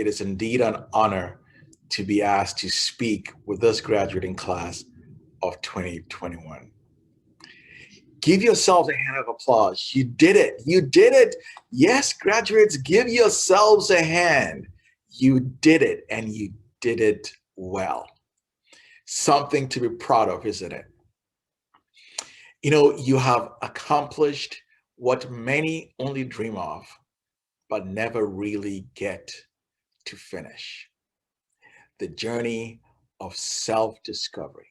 it is indeed an honor to be asked to speak with this graduating class of 2021. Give yourselves a hand of applause. You did it. You did it. Yes, graduates, give yourselves a hand. You did it, and you did it well. Something to be proud of, isn't it? You have accomplished what many only dream of, but never really get to finish. The journey of self-discovery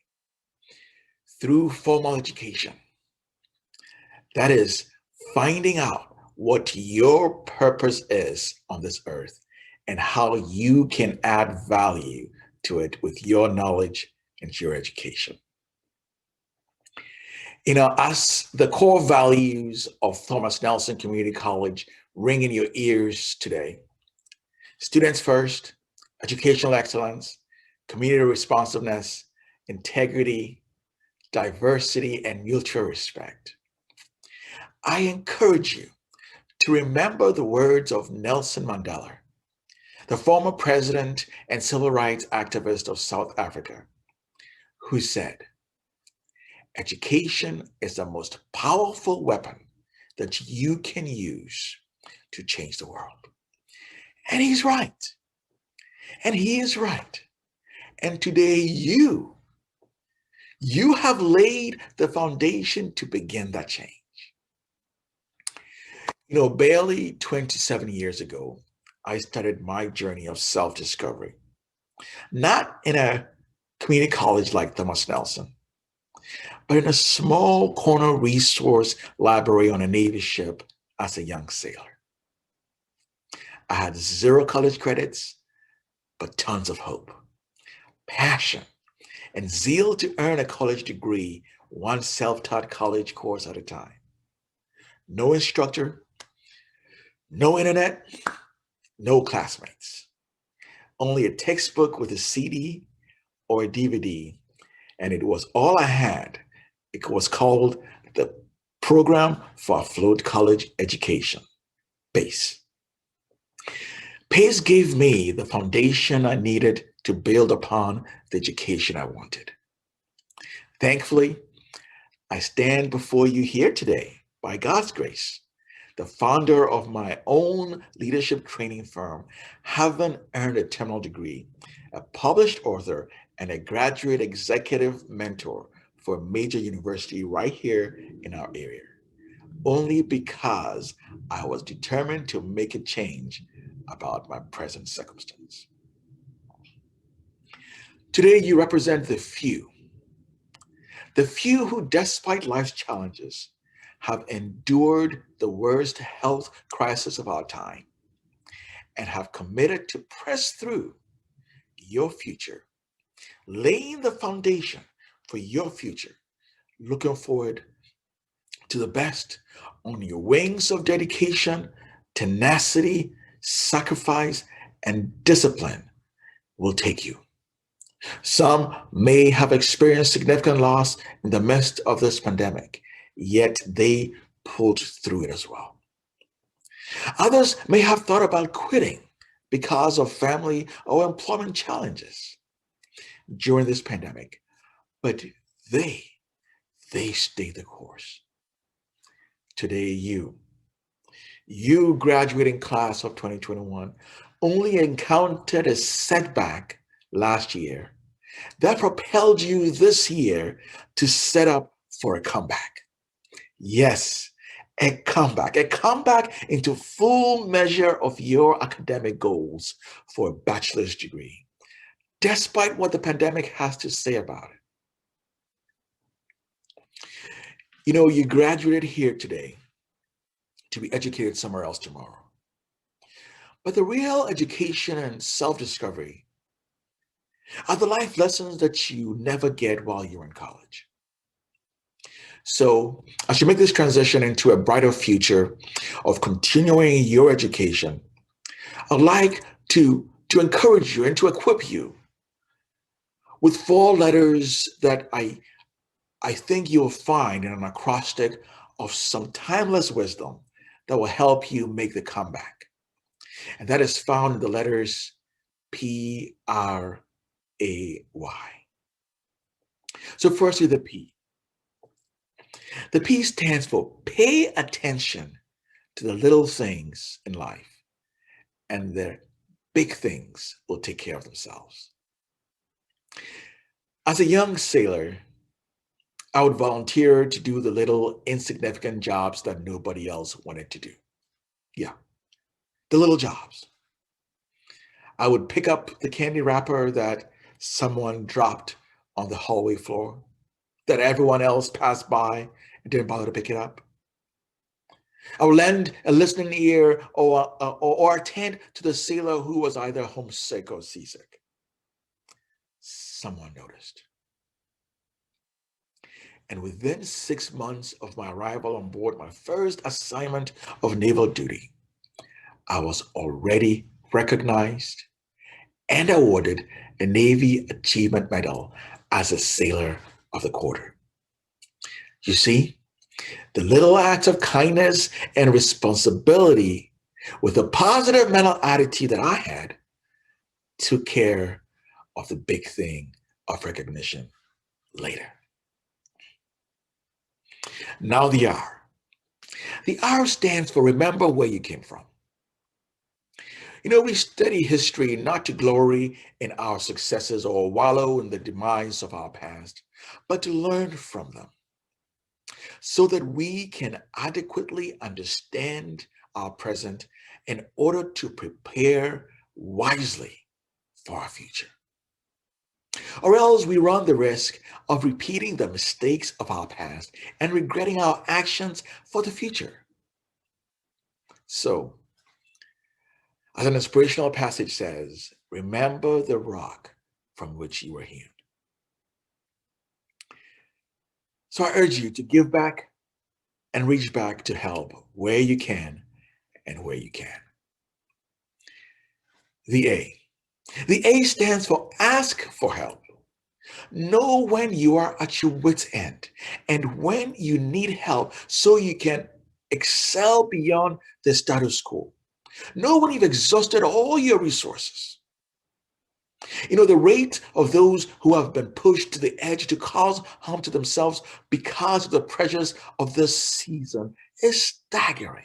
through formal education. That is finding out what your purpose is on this earth and how you can add value to it with your knowledge and your education. As the core values of Thomas Nelson Community College ring in your ears today: students first, educational excellence, community responsiveness, integrity, diversity, and mutual respect. I encourage you to remember the words of Nelson Mandela, the former president and civil rights activist of South Africa, who said, "Education is the most powerful weapon that you can use to change the world." And he's right. And he is right. And today you have laid the foundation to begin that change. Barely 27 years ago, I started my journey of self-discovery, not in a community college like Thomas Nelson, but in a small corner resource library on a Navy ship as a young sailor. I had 0 college credits, but tons of hope, passion, and zeal to earn a college degree, one self-taught college course at a time. No instructor, no internet, no classmates. Only a textbook with a CD or a DVD, and it was all I had. It was called the Program for Afloat College Education, PACE. PACE gave me the foundation I needed to build upon the education I wanted. Thankfully, I stand before you here today by God's grace, the founder of my own leadership training firm, having earned a terminal degree, a published author, and a graduate executive mentor for a major university right here in our area, only because I was determined to make a change about my present circumstance. Today, you represent the few who, despite life's challenges, have endured the worst health crisis of our time and have committed to press through your future, laying the foundation for your future, looking forward to the best on your wings of dedication, tenacity, sacrifice, and discipline will take you. Some may have experienced significant loss in the midst of this pandemic, yet they pulled through it as well. Others may have thought about quitting because of family or employment challenges during this pandemic, but they stayed the course. Today, you graduating class of 2021, only encountered a setback last year that propelled you this year to set up for a comeback. Yes, a comeback into full measure of your academic goals for a bachelor's degree, despite what the pandemic has to say about it. You graduated here today to be educated somewhere else tomorrow. But the real education and self-discovery are the life lessons that you never get while you're in college. So as you make this transition into a brighter future of continuing your education, I'd like to encourage you and to equip you with 4 letters that I think you'll find in an acrostic of some timeless wisdom that will help you make the comeback. And that is found in the letters P-R-A-Y. So firstly, the P. The P stands for pay attention to the little things in life, and the big things will take care of themselves. As a young sailor, I would volunteer to do the little insignificant jobs that nobody else wanted to do. Yeah, the little jobs. I would pick up the candy wrapper that someone dropped on the hallway floor, that everyone else passed by and didn't bother to pick it up. I would lend a listening ear or attend to the sailor who was either homesick or seasick. Someone noticed. And within 6 months of my arrival on board my first assignment of naval duty, I was already recognized and awarded a Navy Achievement Medal as a Sailor of the Quarter. You see, the little acts of kindness and responsibility with a positive mental attitude that I had took care of the big thing of recognition later. Now the R. The R stands for remember where you came from. We study history not to glory in our successes or wallow in the demise of our past, but to learn from them so that we can adequately understand our present in order to prepare wisely for our future. Or else we run the risk of repeating the mistakes of our past and regretting our actions for the future. So, as an inspirational passage says, remember the rock from which you were hewn. So I urge you to give back and reach back to help where you can and where you can. The A. The A stands for ask for help. Know when you are at your wit's end and when you need help so you can excel beyond the status quo. Know when you've exhausted all your resources. The rate of those who have been pushed to the edge to cause harm to themselves because of the pressures of this season is staggering.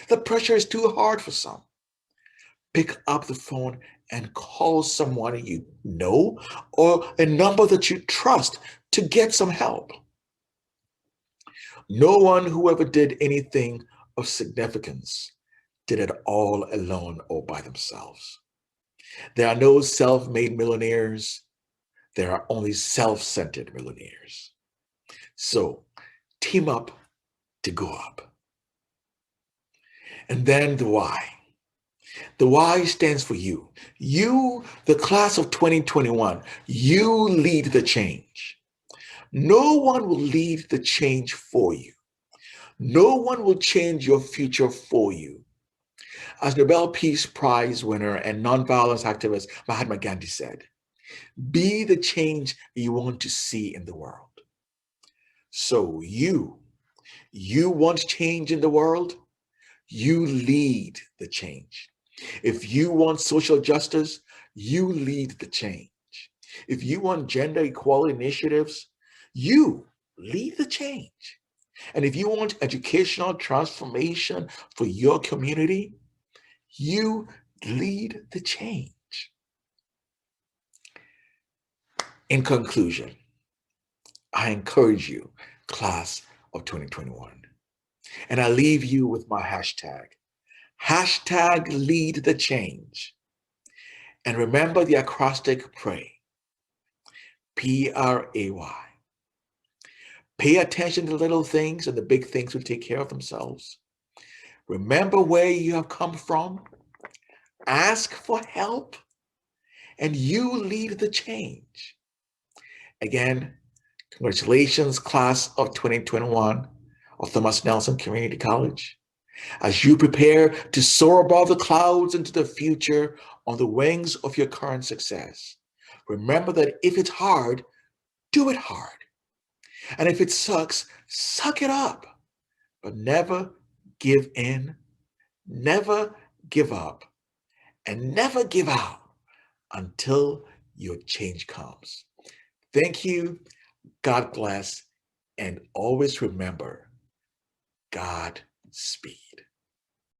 The pressure is too hard for some. Pick up the phone and call someone you know or a number that you trust to get some help. No one who ever did anything of significance did it all alone or by themselves. There are no self-made millionaires. There are only self-centered millionaires. So team up to go up. And then the why. The Y stands for you. You, the class of 2021, you lead the change. No one will lead the change for you. No one will change your future for you. As Nobel Peace Prize winner and nonviolence activist Mahatma Gandhi said, be the change you want to see in the world. So you want change in the world, you lead the change. If you want social justice, you lead the change. If you want gender equality initiatives, you lead the change. And if you want educational transformation for your community, you lead the change. In conclusion, I encourage you, class of 2021, and I leave you with my hashtag lead the change. And remember the acrostic PRAY, P-R-A-Y. Pay attention to the little things and the big things will take care of themselves. Remember where you have come from. Ask for help and you lead the change. Again, congratulations, class of 2021 of Thomas Nelson Community College. As you prepare to soar above the clouds into the future on the wings of your current success, remember that if it's hard, do it hard. And if it sucks, suck it up. But never give in, never give up, and never give out until your change comes. Thank you. God bless. And always remember, God speed.